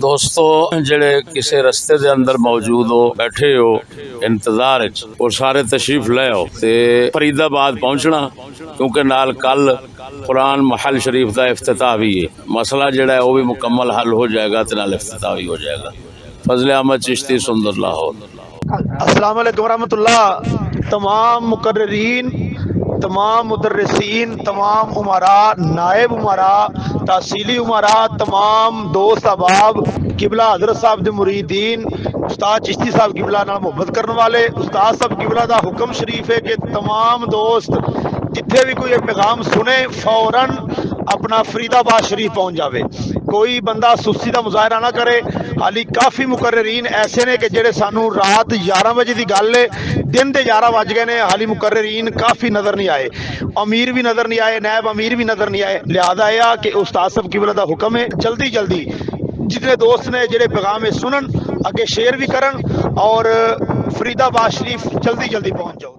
दोस्तों जेड़े किसी रस्ते दे अंदर मौजूद हो बैठे हो इंतजार वो सारे तशरीफ ले आओ ते फरीदाबाद पहुंचना क्योंकि नाल कल कुरान महल शरीफ का इफ्तिताह भी है। मसला जेड़ा है वो भी मुकम्मल हल हो जाएगा तो नाल इफ्तिताह भी हो जाएगा। फजले अहमद चिश्ती सुंदर लाहौर। अस्सलाम वालेकुम रहमतुल्लाह। तमाम मुकर्रिरीन, तमाम मुदर्रिसीन, तमाम उमरा, नायब उमरा, तहसीली उमरा, तमाम दोस्त अहबाब, किबला हजरत साहब दे मुरीदीन, उस्ताद चिश्ती साहब किबला नाल मुहब्बत करने वाले उस्ताद साहब किबला दा हुक्म शरीफ है कि तमाम दोस्त जिथे भी कोई पैगाम सुने फौरन अपना फरीदाबाद शरीफ पहुंच जावे। कोई बंदा सुस्ती का मुजाहरा ना करे। हाली काफ़ी मुकर्ररीन ऐसे ने कि जेड़े सानू रात 11 बजे की गल है, दिन के 11 बज गए ने, हाली मुकर्ररीन काफ़ी नज़र नहीं आए, अमीर भी नज़र नहीं आए, नायब अमीर भी नज़र नहीं आए। लिहाजा यह कि उस्ताद साहब किबला का हुक्म है जल्दी जल्दी जितने दोस्त ने जेड़े पैगाम है सुनन अगे शेयर भी करन और फरीदाबाद शरीफ जल्दी जल्दी पहुंच जाओ।